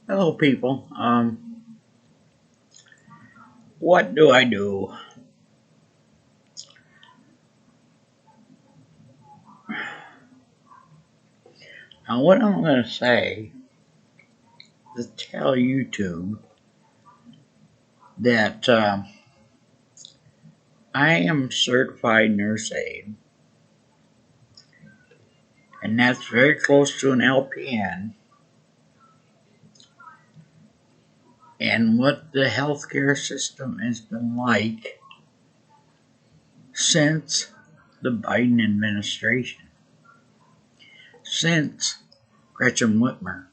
Hello, people. What do I do? Now, what I'm going to say is tell YouTube that I am certified nurse aide, and that's very close to an LPN. And what the healthcare system has been like since the Biden administration, since Gretchen Whitmer.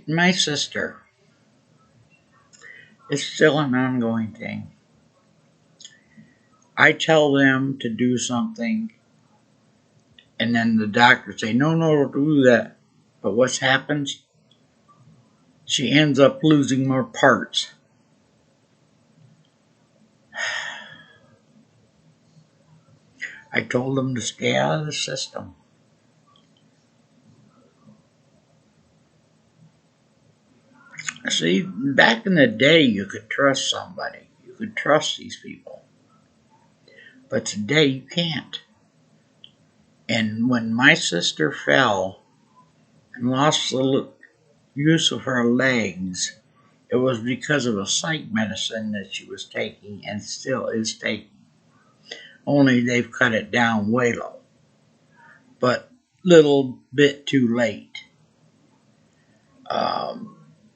My sister, it's still an ongoing thing. I tell them to do something, and then the doctors say, no, don't do that. But what happens? She ends up losing more parts. I told them to stay out of the system. See, back in the day, you could trust somebody. You could trust these people. But today, you can't. And when my sister fell and lost the use of her legs, it was because of a psych medicine that she was taking and still is taking. Only they've cut it down way low. But little bit too late.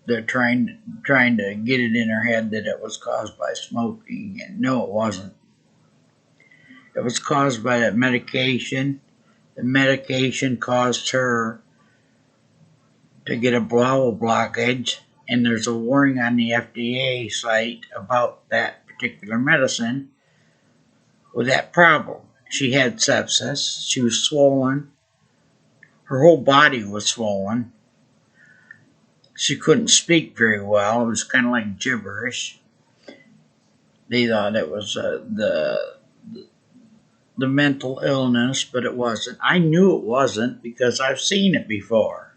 They're trying to get it in her head that it was caused by smoking, and no, it wasn't. It was caused by that medication. The medication caused her to get a bowel blockage, and there's a warning on the FDA site about that particular medicine with that problem. She had sepsis. She was swollen. Her whole body was swollen. She couldn't speak very well. It was kind of like gibberish. They thought it was the mental illness, but it wasn't. I knew it wasn't because I've seen it before.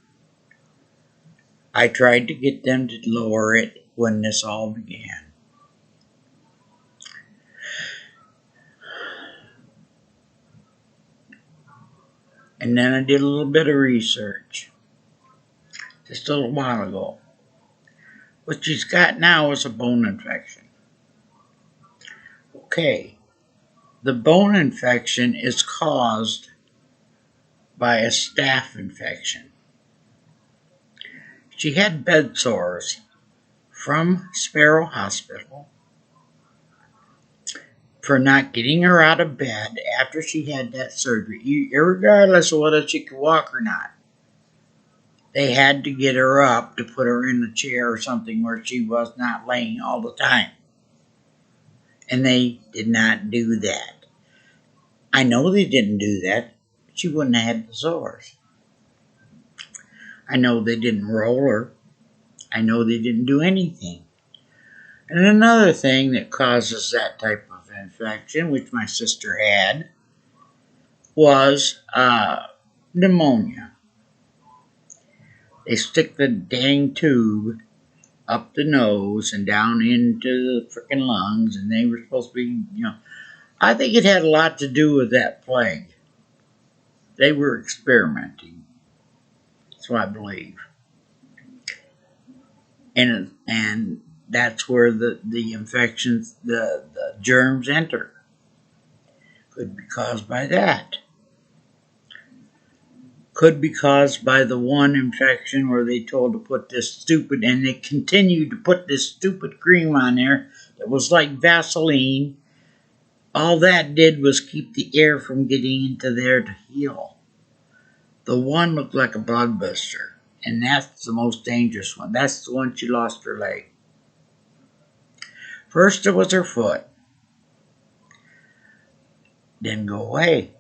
I tried to get them to lower it when this all began. And then I did a little bit of research just a little while ago. What she's got now is a bone infection. Okay, the bone infection is caused by a staph infection. She had bed sores from Sparrow Hospital for not getting her out of bed after she had that surgery, regardless of whether she could walk or not. They had to get her up to put her in a chair or something where she was not laying all the time. And they did not do that. I know they didn't do that. She wouldn't have had the sores. I know they didn't roll her. I know they didn't do anything. And another thing that causes that type of infection, which my sister had, was pneumonia. They stick the dang tube up the nose and down into the freaking lungs, and they were supposed to be, I think it had a lot to do with that plague. They were experimenting. That's what I believe. And that's where the infections, the germs enter. Could be caused by that. Could be caused by the one infection where they told to put this stupid, and they continued to put this stupid cream on there that was like Vaseline. All that did was keep the air from getting into there to heal. The one looked like a blood buster, and that's the most dangerous one. That's the one she lost her leg. First it was her foot. Didn't go away.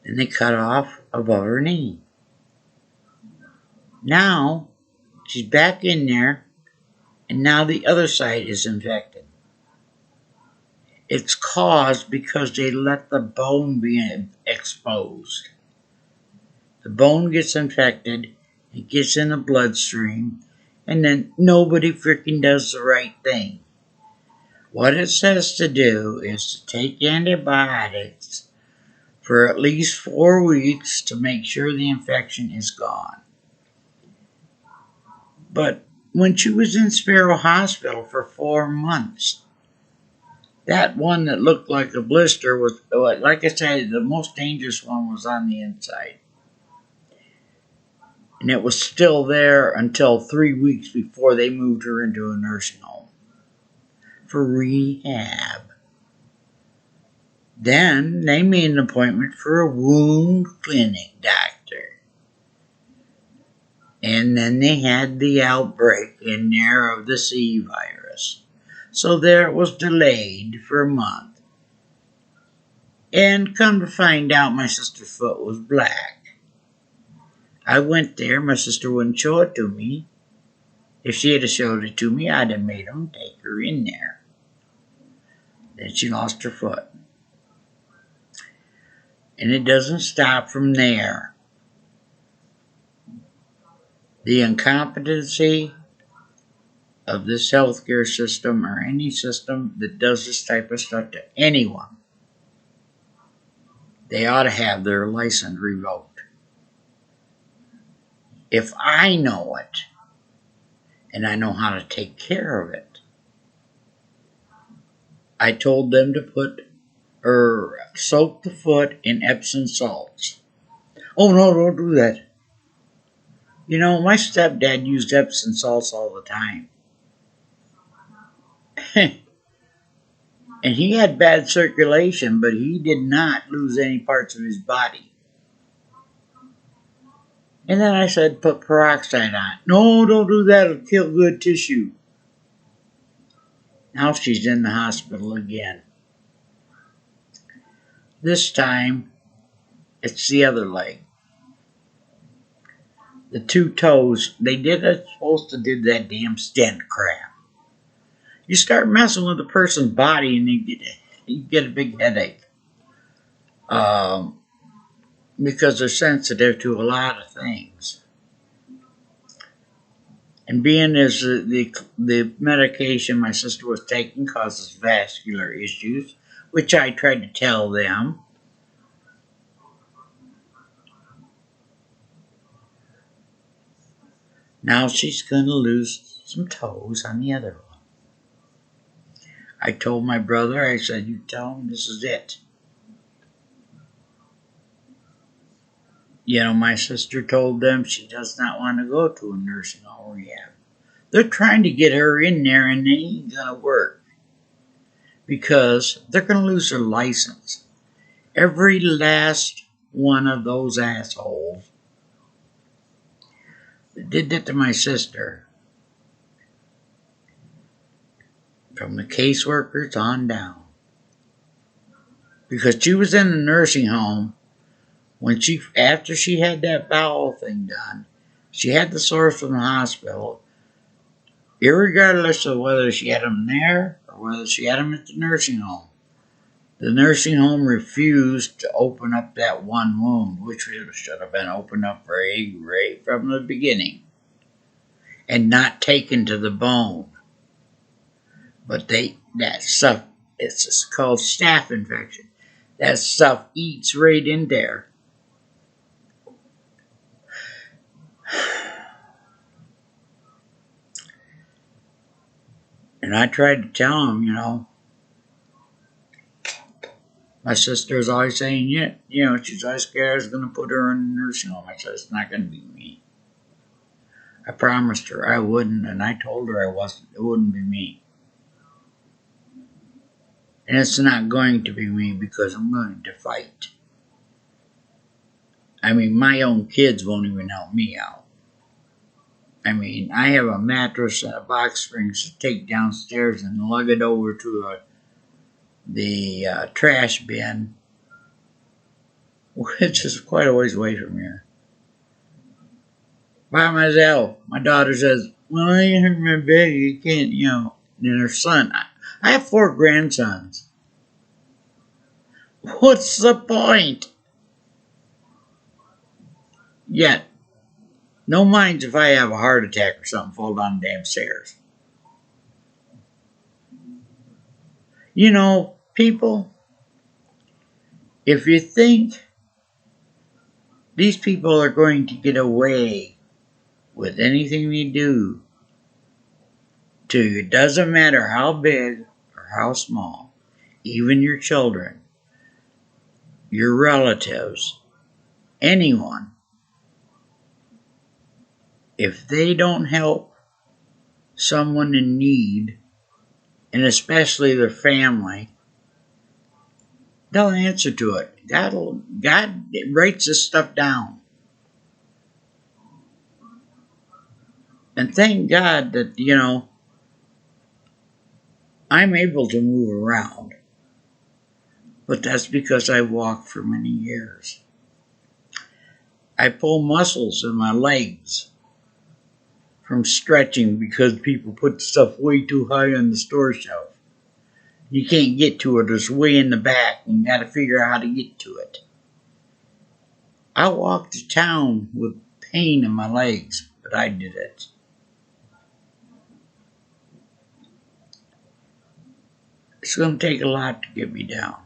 Then they cut off above her knee. Now she's back in there, and now the other side is infected. It's caused because they let the bone be exposed. The bone gets infected, it gets in the bloodstream, and then nobody freaking does the right thing. What it says to do is to take antibiotics for at least 4 weeks to make sure the infection is gone. But when she was in Sparrow Hospital for 4 months, that one that looked like a blister was, like I said, the most dangerous one was on the inside. And it was still there until 3 weeks before they moved her into a nursing home for rehab. Then they made an appointment for a wound clinic doctor. And then they had the outbreak in there of the C virus. So there it was delayed for a month. And come to find out, my sister's foot was black. I went there, my sister wouldn't show it to me. If she had showed it to me, I'd have made them take her in there. Then she lost her foot. And it doesn't stop from there. The incompetency of this healthcare system or any system that does this type of stuff to anyone, they ought to have their license revoked. If I know it, and I know how to take care of it, I told them to put or soak the foot in Epsom salts. Oh no, don't do that. You know, my stepdad used Epsom salts all the time. And he had bad circulation, but he did not lose any parts of his body. And then I said, put peroxide on. No, don't do that. It'll kill good tissue. Now she's in the hospital again. This time, it's the other leg. The 2 toes, they supposed to do that damn stent crap. You start messing with a person's body and you get a big headache. Because they're sensitive to a lot of things. And being as the medication my sister was taking causes vascular issues, which I tried to tell them. Now she's going to lose some toes on the other one. I told my brother, I said, you tell him this is it. You know, my sister told them she does not want to go to a nursing home rehab. They're trying to get her in there and they ain't going to work. Because they're going to lose their license. Every last one of those assholes that did that to my sister, from the caseworkers on down. Because she was in a nursing home after she had that bowel thing done, she had the source from the hospital, irregardless of whether she had them there or whether she had them at the nursing home. The nursing home refused to open up that one wound, which should have been opened up right from the beginning and not taken to the bone. But that stuff, it's called staph infection. That stuff eats right in there. And I tried to tell him, you know, my sister's always saying, yeah, you know, she's always scared I was going to put her in a nursing home. I said, it's not going to be me. I promised her I wouldn't, and I told her it wouldn't be me. And it's not going to be me because I'm going to fight. I mean, my own kids won't even help me out. I mean, I have a mattress and a box springs to take downstairs and lug it over to the trash bin, which is quite a ways away from here. By myself. My daughter says, well, you hurt my bed, you can't, you know. And her son, I have 4 grandsons. What's the point? Yet, no minds if I have a heart attack or something, fall down the damn stairs. You know, people, if you think these people are going to get away with anything they do to you, it doesn't matter how big or how small, even your children, your relatives, anyone, if they don't help someone in need, and especially their family, they'll answer to it. God writes this stuff down. And thank God that, I'm able to move around. But that's because I walked for many years. I pull muscles in my legs from stretching because people put stuff way too high on the store shelf. You can't get to it. It's way in the back. And you got to figure out how to get to it. I walked to town with pain in my legs, but I did it. It's going to take a lot to get me down.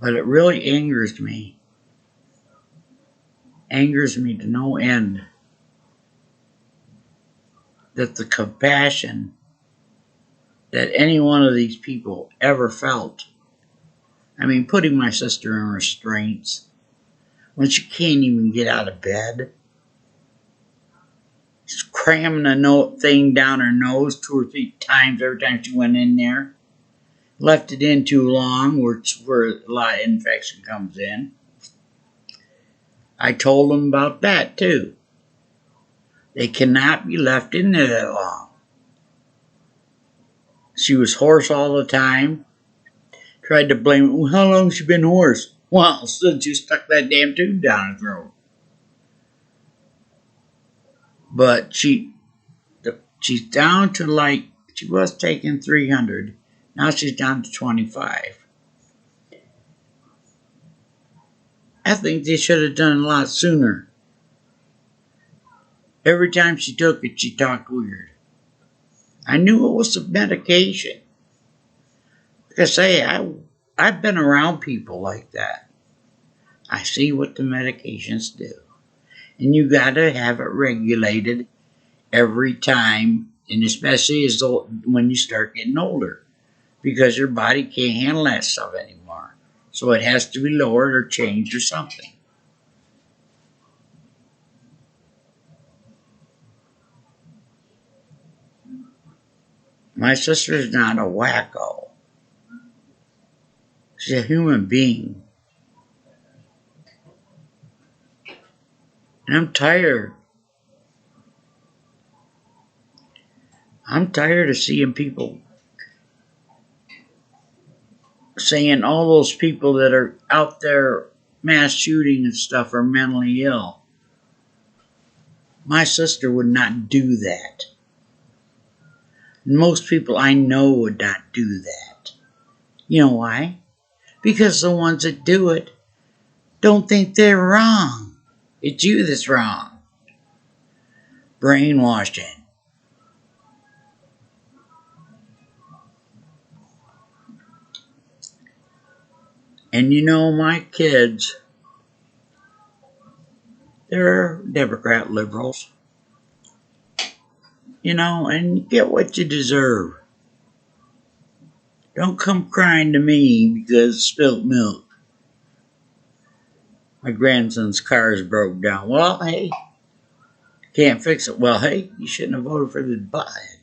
But it really angers me to no end that the compassion that any one of these people ever felt. I mean, putting my sister in restraints when she can't even get out of bed. She's cramming a thing down her nose 2 or 3 times every time she went in there. Left it in too long, which where a lot of infection comes in. I told them about that too. They cannot be left in there that long. She was hoarse all the time. Tried to blame it. Well, how long has she been hoarse? Well, since you stuck that damn tube down her throat. But she's down to she was taking 300. Now she's down to 25. I think they should have done it a lot sooner. Every time she took it, she talked weird. I knew it was the medication. Like I say, I've been around people like that. I see what the medications do. And you got to have it regulated every time, and especially when you start getting older, because your body can't handle that stuff anymore. So it has to be lowered or changed or something. My sister's not a wacko. She's a human being. And I'm tired. I'm tired of seeing people saying all those people that are out there mass shooting and stuff are mentally ill. My sister would not do that. And most people I know would not do that. You know why? Because the ones that do it don't think they're wrong. It's you that's wrong. Brainwashing. And my kids, they're Democrat liberals. And you get what you deserve. Don't come crying to me because of spilt milk. My grandson's car is broke down. Well, hey, can't fix it. Well, hey, you shouldn't have voted for the butthead.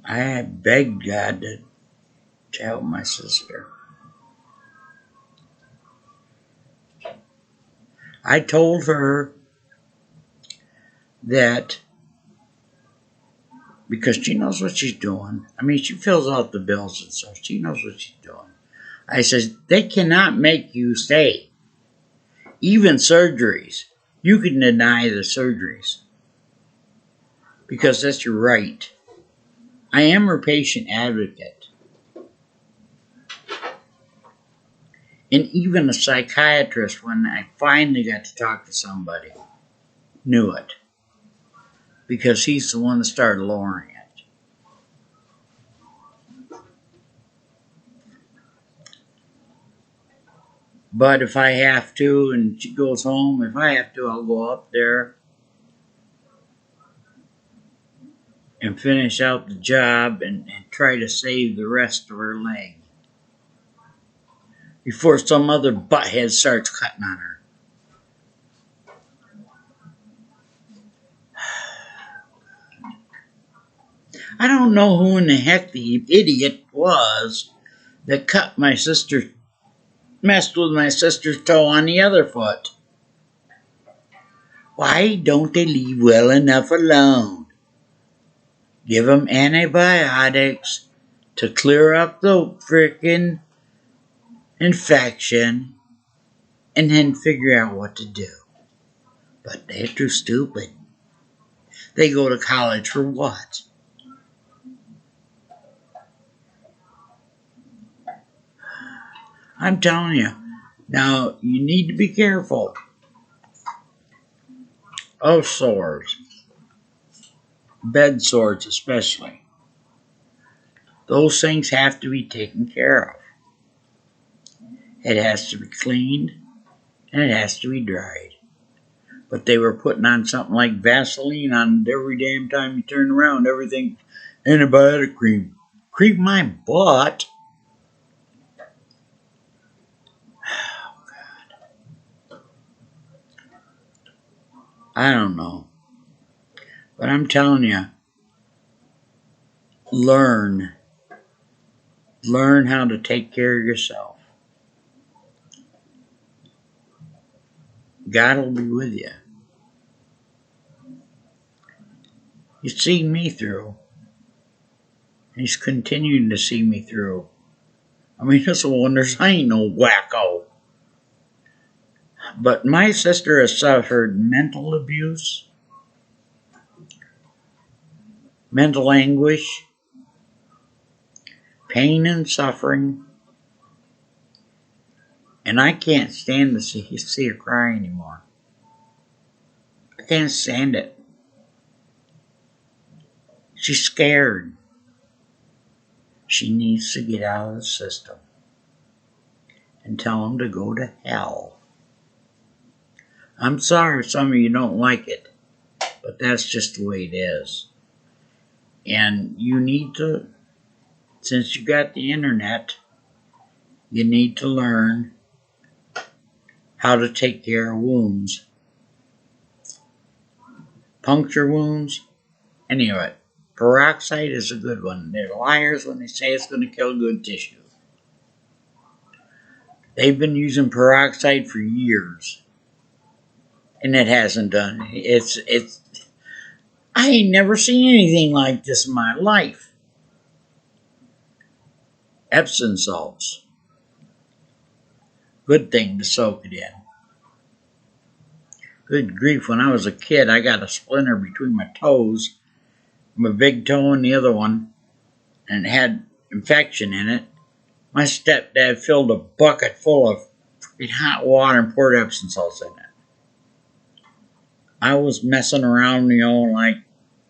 I begged God to help my sister. I told her that because she knows what she's doing. I mean, she fills out the bills and stuff. She knows what she's doing. I said, they cannot make you stay. Even surgeries. You can deny the surgeries. because that's your right. I am her patient advocate. And even a psychiatrist, when I finally got to talk to somebody, knew it. Because he's the one that started lowering it. But if I have to, and she goes home, if I have to, I'll go up there and finish out the job and try to save the rest of her leg before some other butthead starts cutting on her. I don't know who in the heck the idiot was that messed with my sister's toe on the other foot. Why don't they leave well enough alone? Give them antibiotics to clear up the frickin' infection and then figure out what to do. But they're too stupid. They go to college for what? I'm telling you. Now, you need to be careful of sores. Bed sores especially. Those things have to be taken care of. It has to be cleaned and it has to be dried. But they were putting on something like Vaseline on every damn time you turn around. Everything, antibiotic cream. Cream my butt. Oh, God. I don't know. But I'm telling you, learn how to take care of yourself. God will be with you. He's seen me through. He's continuing to see me through. I mean, it's a wonder I ain't no wacko. But my sister has suffered mental abuse, mental anguish, pain and suffering, and I can't stand to see her cry anymore. I can't stand it. She's scared. She needs to get out of the system and tell them to go to hell. I'm sorry some of you don't like it, but that's just the way it is. And you need to, since you got the internet, you need to learn how to take care of wounds. Puncture wounds, anyway. Peroxide is a good one. They're liars when they say it's going to kill good tissue. They've been using peroxide for years, and it hasn't done. I ain't never seen anything like this in my life. Epsom salts. Good thing to soak it in. Good grief, when I was a kid, I got a splinter between my toes, my big toe and the other one, and it had infection in it. My stepdad filled a bucket full of hot water and poured Epsom salts in it. I was messing around, like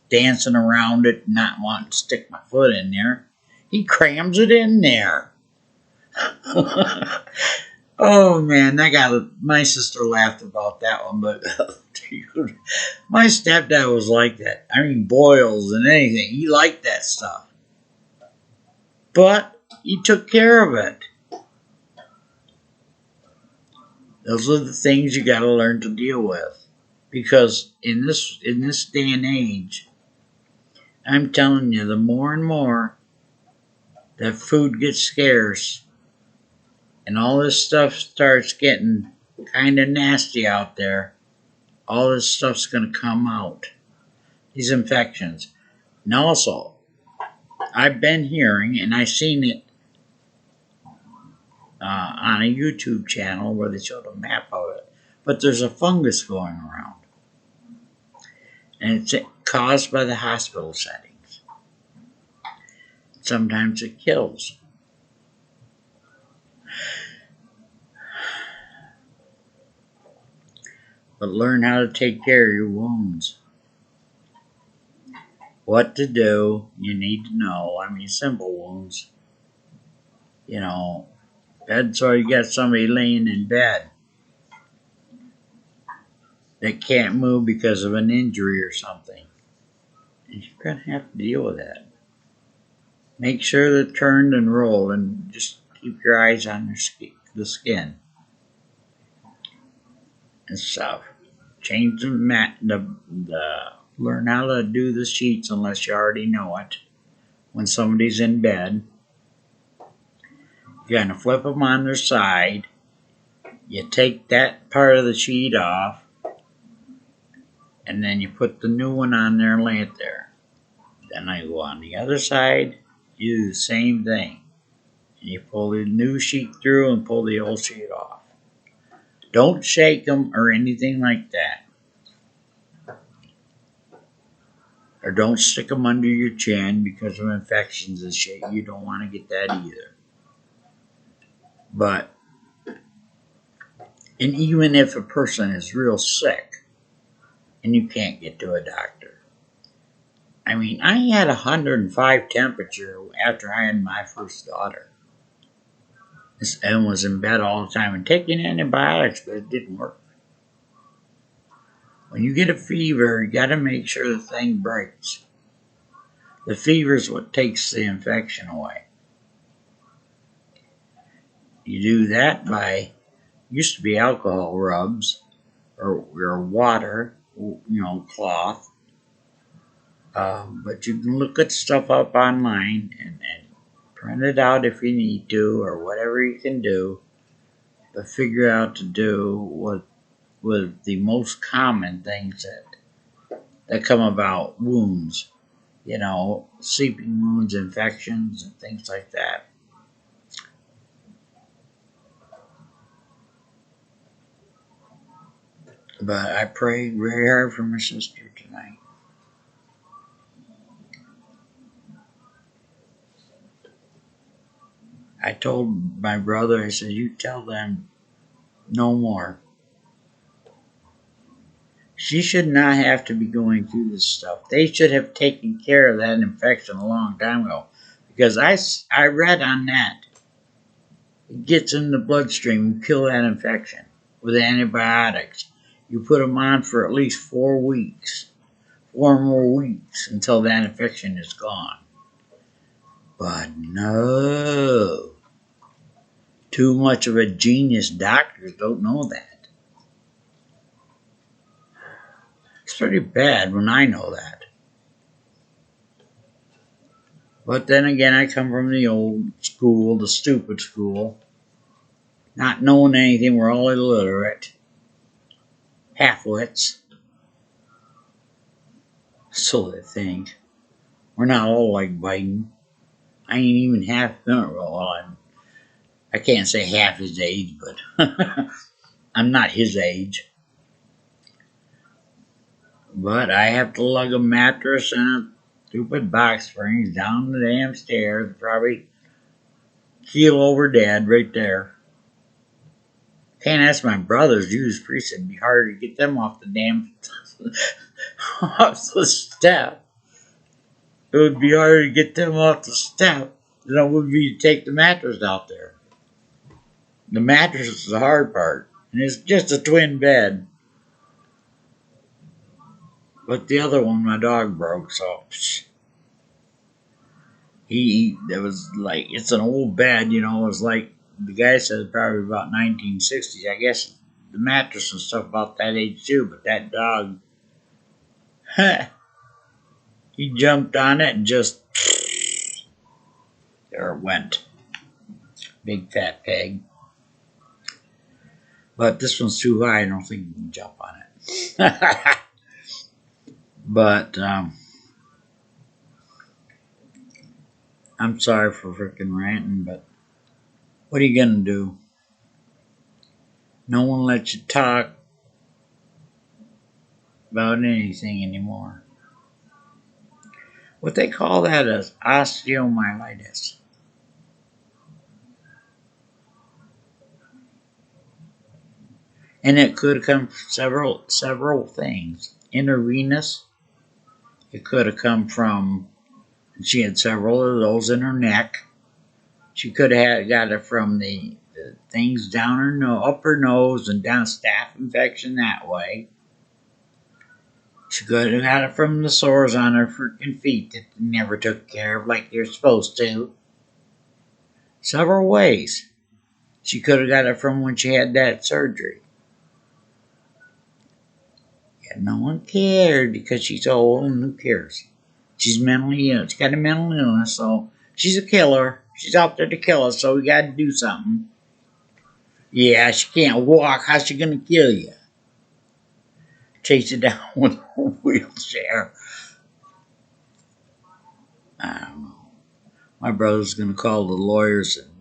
dancing around it, not wanting to stick my foot in there. He crams it in there. Oh man, my sister laughed about that one, but my stepdad was like that. I mean, boils and anything. He liked that stuff. But he took care of it. Those are the things you got to learn to deal with. Because in this day and age, I'm telling you, the more and more that food gets scarce and all this stuff starts getting kind of nasty out there, all this stuff's going to come out. These infections. And also, I've been hearing, and I've seen it on a YouTube channel where they showed a map of it, but there's a fungus going around. And it's caused by the hospital settings. Sometimes it kills. But learn how to take care of your wounds. What to do, you need to know. I mean, simple wounds. You know, bed sore, you got somebody laying in bed that can't move because of an injury or something. And you're going to have to deal with that. Make sure they're turned and rolled, and just keep your eyes on the skin and stuff. Change the mat, learn how to do the sheets unless you already know it. When somebody's in bed, you're going to flip them on their side. You take that part of the sheet off, and then you put the new one on there and lay it there. Then I go on the other side, you do the same thing. And you pull the new sheet through and pull the old sheet off. Don't shake them or anything like that. Or don't stick them under your chin because of infections and shit. You don't want to get that either. But, and even if a person is real sick and you can't get to a doctor. I mean, I had 105 temperature after I had my first daughter. And was in bed all the time and taking antibiotics, but it didn't work. When you get a fever, you got to make sure the thing breaks. The fever is what takes the infection away. You do that by, used to be alcohol rubs or water, cloth. But you can look at stuff up online and print it out if you need to, or whatever you can do. But figure out to do with the most common things that come about, wounds, sleeping wounds, infections, and things like that. But I prayed very hard for my sister tonight. I told my brother, I said, you tell them no more. She should not have to be going through this stuff. They should have taken care of that infection a long time ago. Because I read on that. It gets in the bloodstream, you kill that infection with antibiotics. You put them on for at least 4 weeks. 4 more weeks until that infection is gone. But no. Too much of a genius doctors don't know that. It's pretty bad when I know that. But then again, I come from the old school, the stupid school. Not knowing anything, we're all illiterate. Half-wits. So they think. We're not all like Biden. I ain't even half, well, I can't say half his age, but I'm not his age. But I have to lug a mattress and a stupid box springs down the damn stairs, probably keel over dead right there. Can't ask my brothers, Jews priests, it'd be harder to get them off the damn off the step. It would be harder to get them off the step than it would be to take the mattress out there. The mattress is the hard part, and it's just a twin bed. But the other one, my dog broke, so it was like, it's an old bed, it was like, the guy said probably about 1960s. I guess the mattress and stuff about that age too, but that dog, he jumped on it and just, there it went. Big fat pig. But this one's too high, I don't think you can jump on it. But, I'm sorry for freaking ranting, but what are you gonna do? No one lets you talk about anything anymore. What they call that is osteomyelitis. And it could come from several things. Intravenous. It could have come from, she had several of those in her neck. She could have got it from the things down her up her nose and down staph infection that way. She could have got it from the sores on her freaking feet that they never took care of like they're supposed to. Several ways. She could have got it from when she had that surgery. Yeah, no one cared because she's old and who cares? She's mentally ill. She's got a mental illness, so she's a killer. She's out there to kill us, so we got to do something. Yeah, she can't walk. How's she going to kill you? Chase it down with a wheelchair. I don't know. My brother's going to call the lawyers and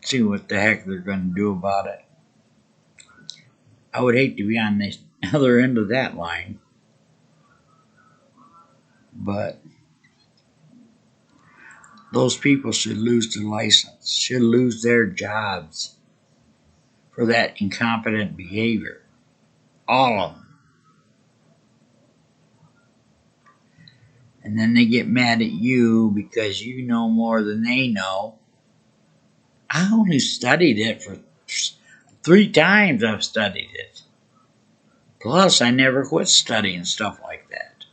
see what the heck they're going to do about it. I would hate to be on the other end of that line. But those people should lose their license, should lose their jobs for that incompetent behavior. All of them. And then they get mad at you because you know more than they know. I only studied it for 3 times. I've studied it. Plus, I never quit studying stuff like that.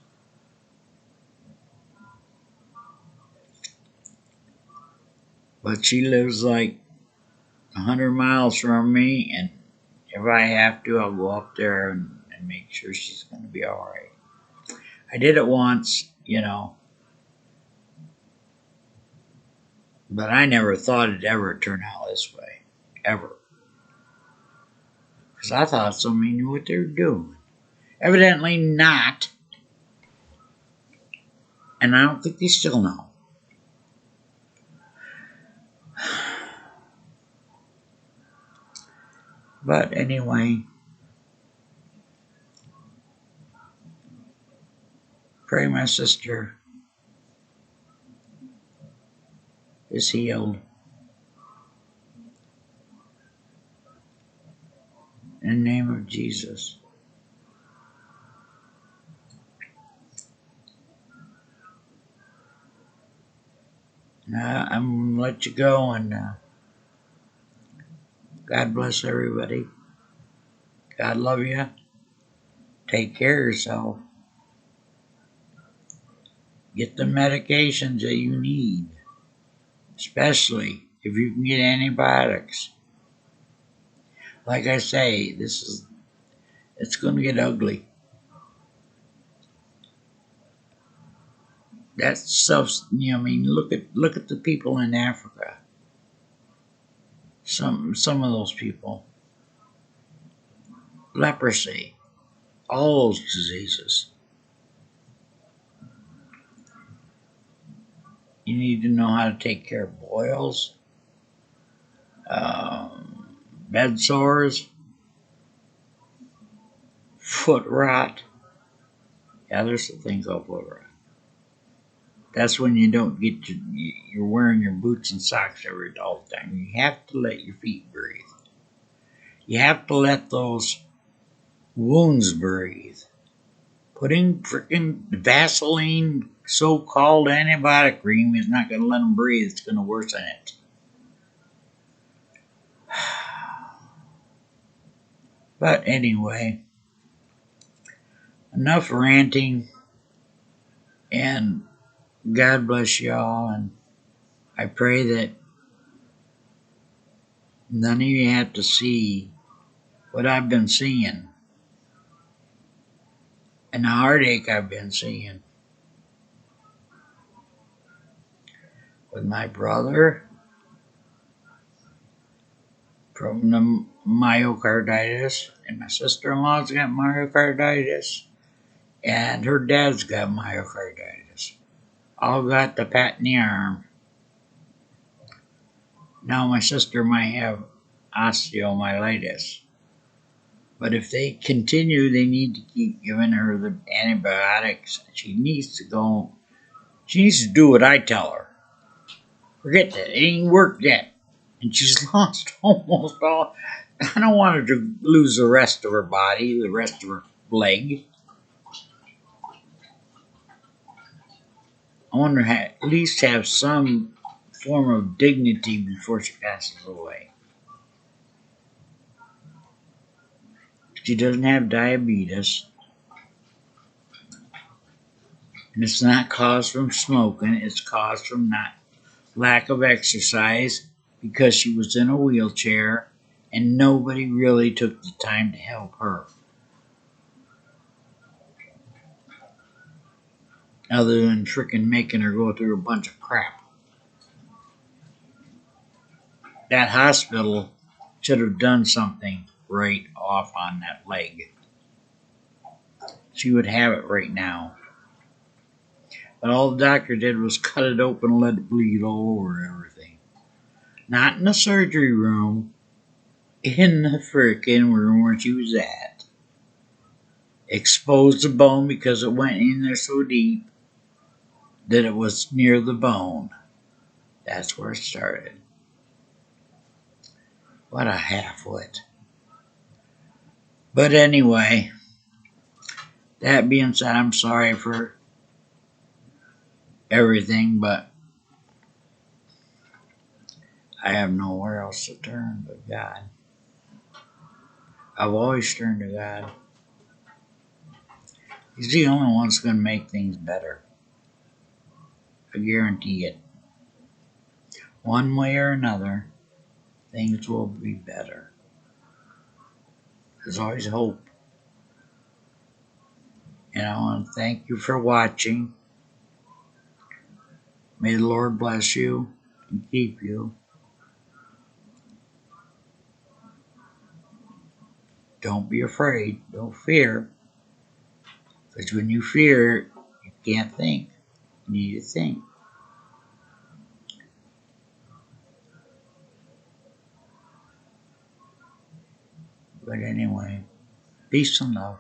But she lives like 100 miles from me, and if I have to, I'll go up there and make sure she's going to be all right. I did it once, but I never thought it'd ever turn out this way. Ever. Because I thought somebody knew what they were doing. Evidently not. And I don't think they still know. But anyway, pray my sister is healed. In the name of Jesus. Now, I'm going to let you go, and God bless everybody. God love you. Take care of yourself. Get the medications that you need, especially if you can get antibiotics. Like I say, it's going to get ugly. That stuff's, look at the people in Africa. Some of those people. Leprosy. All those diseases. You need to know how to take care of boils, bed sores, foot rot. Yeah, there's some things called foot rot. That's when you don't get you're wearing your boots and socks all the time. You have to let your feet breathe. You have to let those wounds breathe. Putting freaking Vaseline, so-called antibiotic cream, is not going to let them breathe. It's going to worsen it. But anyway, enough ranting, and God bless y'all, and I pray that none of you have to see what I've been seeing and the heartache I've been seeing with my brother from the myocarditis, and my sister-in-law's got myocarditis, and her dad's got myocarditis. All got the pat in the arm. Now my sister might have osteomyelitis. But if they continue, they need to keep giving her the antibiotics. She needs to go She needs to do what I tell her. Forget that. It ain't worked yet. And she's lost almost all. I don't want her to lose the rest of her body, the rest of her leg. I want her to at least have some form of dignity before she passes away. She doesn't have diabetes. And it's not caused from smoking. It's caused from lack of exercise because she was in a wheelchair and nobody really took the time to help her. Other than frickin' making her go through a bunch of crap. That hospital should have done something right off on that leg. She would have it right now. But all the doctor did was cut it open and let it bleed all over everything. Not in the surgery room, in the frickin' room where she was at. Exposed the bone because it went in there so deep that it was near the bone. That's where it started. What a half-wit. But anyway, that being said, I'm sorry for everything, but I have nowhere else to turn but God. I've always turned to God. He's the only one that's going to make things better. I guarantee it. One way or another, things will be better. There's always hope. And I want to thank you for watching. May the Lord bless you and keep you. Don't be afraid. Don't fear. Because when you fear, you can't think. You need to think. But anyway, peace and love.